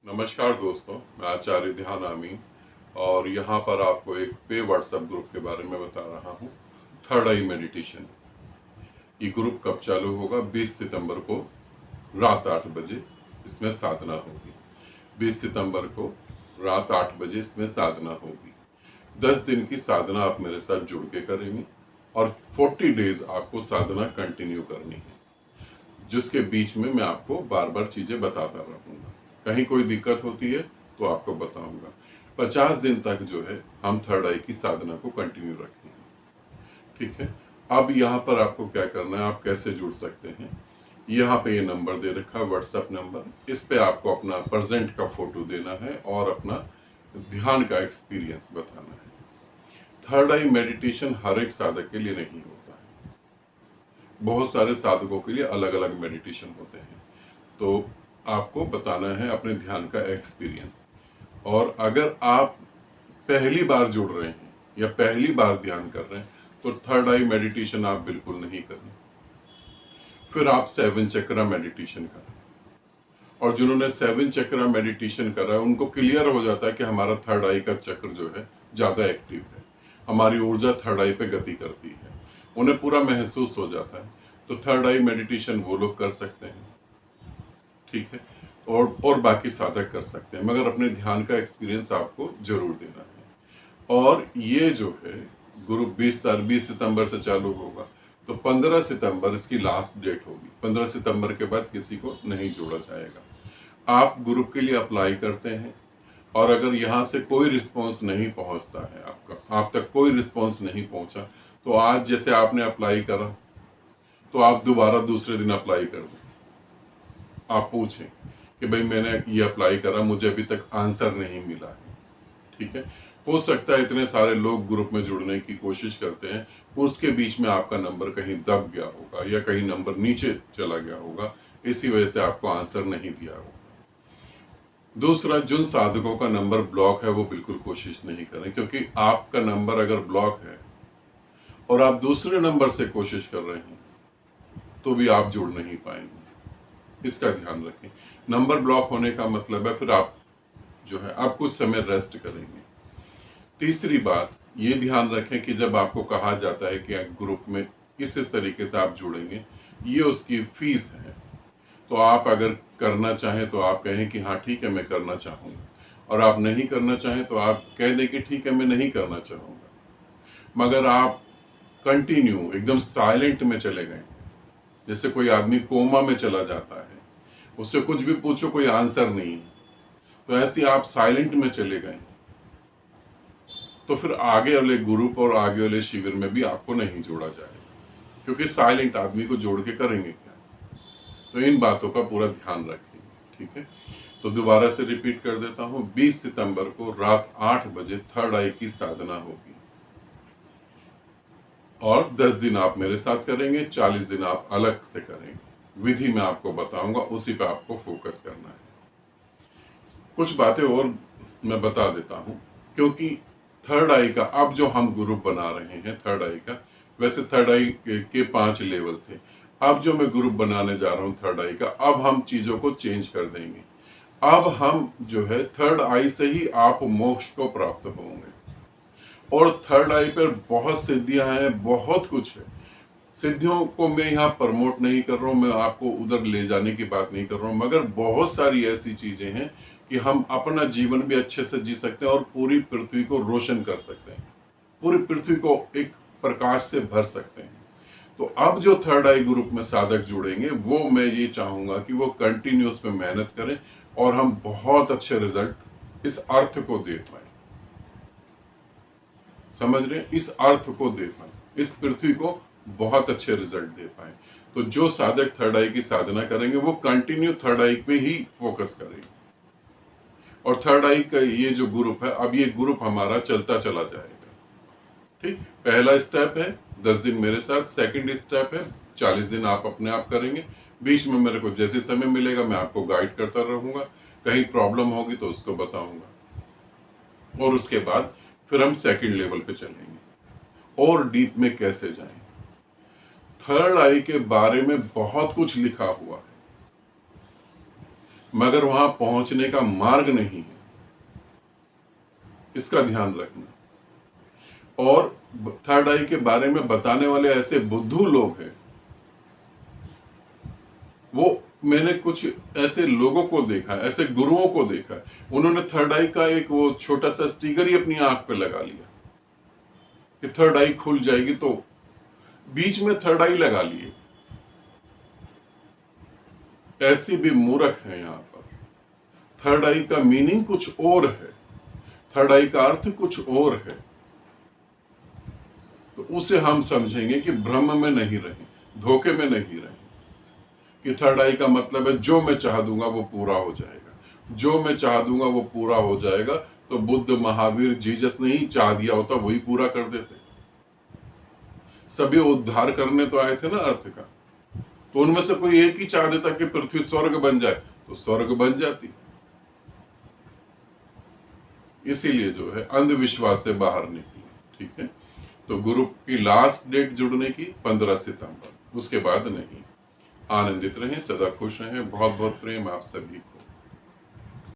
नमस्कार दोस्तों, मैं आचार्य ध्यान आमी और यहाँ पर आपको एक पे व्हाट्सएप ग्रुप के बारे में बता रहा हूँ। थर्ड आई मेडिटेशन। ये ग्रुप कब चालू होगा? 20 सितंबर को रात 8 बजे इसमें साधना होगी। 20 सितंबर को रात 8 बजे इसमें साधना होगी। 10 दिन की साधना आप मेरे साथ जुड़ के करेंगे और 40 डेज आपको साधना कंटिन्यू करनी है, जिसके बीच में मैं आपको बार बार चीजें बताता रहूंगा। कहीं कोई दिक्कत होती है तो आपको बताऊंगा। 50 दिन तक जो है हम थर्ड आई की साधना को कंटिन्यू रखेंगे। ठीक है। अब यहाँ पर आपको क्या करना है, आप कैसे जुड़ सकते हैं? यहाँ पे ये नंबर दे रखा है, व्हाट्सएप नंबर। इस पे आपको अपना प्रेजेंट का फोटो देना है और अपना ध्यान का एक्सपीरियंस बताना है। थर्ड आई मेडिटेशन हर एक साधक के लिए नहीं होता है। बहुत सारे साधकों के लिए अलग अलग मेडिटेशन होते हैं। तो आपको बताना है अपने ध्यान का एक्सपीरियंस। और अगर आप पहली बार जुड़ रहे हैं या पहली बार ध्यान कर रहे हैं तो थर्ड आई मेडिटेशन आप बिल्कुल नहीं करें। फिर आप 7 चक्रा मेडिटेशन करें। और जिन्होंने 7 चक्रा मेडिटेशन करा है उनको क्लियर हो जाता है कि हमारा थर्ड आई का चक्र जो है ज्यादा एक्टिव है, हमारी ऊर्जा थर्ड आई पे गति करती है, उन्हें पूरा महसूस हो जाता है। तो थर्ड आई मेडिटेशन वो लोग कर सकते हैं। ठीक है। और बाकी साधक कर सकते हैं, मगर अपने ध्यान का एक्सपीरियंस आपको जरूर देना है। और ये जो है ग्रुप 20 सितंबर से चालू होगा, तो 15 सितंबर इसकी लास्ट डेट होगी। 15 सितंबर के बाद किसी को नहीं जोड़ा जाएगा। आप ग्रुप के लिए अप्लाई करते हैं और अगर यहाँ से कोई रिस्पॉन्स नहीं पहुंचता है, आपका आप तक कोई रिस्पॉन्स नहीं पहुंचा, तो आज जैसे आपने अप्लाई करा तो आप दोबारा दूसरे दिन अप्लाई कर दें। आप पूछें कि भाई मैंने ये अप्लाई करा, मुझे अभी तक आंसर नहीं मिला है। ठीक है। हो सकता है इतने सारे लोग ग्रुप में जुड़ने की कोशिश करते हैं, उसके बीच में आपका नंबर कहीं दब गया होगा या कहीं नंबर नीचे चला गया होगा, इसी वजह से आपको आंसर नहीं दिया होगा। दूसरा, जिन साधकों का नंबर ब्लॉक है वो बिल्कुल कोशिश नहीं करें, क्योंकि आपका नंबर अगर ब्लॉक है और आप दूसरे नंबर से कोशिश कर रहे हैं तो भी आप जुड़ नहीं पाएंगे। इसका ध्यान रखें। नंबर ब्लॉक होने का मतलब है फिर आप जो है आप कुछ समय रेस्ट करेंगे। तीसरी बात ये ध्यान रखें कि जब आपको कहा जाता है कि ग्रुप में इस तरीके से आप जुड़ेंगे, ये उसकी फीस है। तो आप अगर करना चाहें तो आप कहें कि हाँ ठीक है मैं करना चाहूंगा, और आप नहीं करना चाहें तो आप कह दें कि ठीक है मैं नहीं करना चाहूंगा। मगर आप कंटिन्यू एकदम साइलेंट में चले गए, जैसे कोई आदमी कोमा में चला जाता है, उससे कुछ भी पूछो कोई आंसर नहीं, तो ऐसे आप साइलेंट में चले गए, तो फिर आगे वाले ग्रुप और आगे वाले शिविर में भी आपको नहीं जोड़ा जाएगा, क्योंकि साइलेंट आदमी को जोड़ के करेंगे क्या? तो इन बातों का पूरा ध्यान रखेंगे। ठीक है। तो दोबारा से रिपीट कर देता हूं, 20 सितंबर को रात 8 बजे थर्ड आई की साधना होगी और 10 दिन आप मेरे साथ करेंगे, 40 दिन आप अलग से करेंगे। विधि मैं आपको बताऊंगा, उसी पे आपको फोकस करना है। कुछ बातें और मैं बता देता हूं, क्योंकि थर्ड आई का अब जो हम ग्रुप बना रहे हैं थर्ड आई का, वैसे थर्ड आई के 5 लेवल थे। अब जो मैं ग्रुप बनाने जा रहा हूं थर्ड आई का, अब हम चीजों को चेंज कर देंगे। अब हम जो है थर्ड आई से ही आप मोक्ष को प्राप्त होंगे। और थर्ड आई पर बहुत सिद्धियां हैं, बहुत कुछ है। सिद्धियों को मैं यहाँ प्रमोट नहीं कर रहा हूँ, मैं आपको उधर ले जाने की बात नहीं कर रहा हूँ, मगर बहुत सारी ऐसी चीजें हैं कि हम अपना जीवन भी अच्छे से जी सकते हैं और पूरी पृथ्वी को रोशन कर सकते हैं, पूरी पृथ्वी को एक प्रकाश से भर सकते हैं। तो अब जो थर्ड आई ग्रुप में साधक जुड़ेंगे वो मैं ये चाहूंगा कि वो कंटिन्यूस में मेहनत करें और हम बहुत अच्छे रिजल्ट इस अर्थ को दे पाए। समझ रहे हैं? इस अर्थ को दे पाए, इस पृथ्वी को बहुत अच्छे रिजल्ट दे पाए। तो जो साधक थर्ड आई की साधना करेंगे वो कंटिन्यू थर्ड आई पे ही फोकस करेंगे। और थर्ड आई का ये जो ग्रुप है, अब ये ग्रुप हमारा चलता चला जाएगा। ठीक। पहला स्टेप है 10 दिन मेरे साथ, सेकंड स्टेप है 40 दिन आप अपने आप करेंगे। बीच में मेरे को जैसे समय मिलेगा मैं आपको गाइड करता रहूंगा, कहीं प्रॉब्लम होगी तो उसको बताऊंगा। और उसके बाद फिर हम सेकंड लेवल पे चलेंगे और डीप में कैसे जाएं। थर्ड आई के बारे में बहुत कुछ लिखा हुआ है, मगर वहां पहुंचने का मार्ग नहीं है, इसका ध्यान रखना। और थर्ड आई के बारे में बताने वाले ऐसे बुद्धू लोग हैं, वो मैंने कुछ ऐसे लोगों को देखा, ऐसे गुरुओं को देखा, उन्होंने थर्ड आई का एक वो छोटा सा स्टिकर ही अपनी आंख पे लगा लिया कि थर्ड आई खुल जाएगी, तो बीच में थर्ड आई लगा लिए। ऐसे भी मूर्ख हैं यहाँ पर। थर्ड आई का मीनिंग कुछ और है, थर्ड आई का अर्थ कुछ और है, तो उसे हम समझेंगे कि भ्रम में नहीं रहें, धोखे में नहीं रहें कि थर्ड आई का मतलब है जो मैं चाह दूंगा वो पूरा हो जाएगा, जो मैं चाह दूंगा वो पूरा हो जाएगा। तो बुद्ध, महावीर, जीसस ने ही चाह दिया होता, वही पूरा कर देते। सभी उद्धार करने तो आए थे ना अर्थ का, तो उनमें से कोई एक ही चाह देता कि पृथ्वी स्वर्ग बन जाए तो स्वर्ग बन जाती। इसीलिए जो है अंधविश्वास से बाहर निकले। ठीक है, तो ग्रुप की लास्ट डेट जुड़ने की 15 सितंबर, उसके बाद नहीं। आनंदित रहें, सदा खुश रहें। बहुत बहुत प्रेम आप सभी को।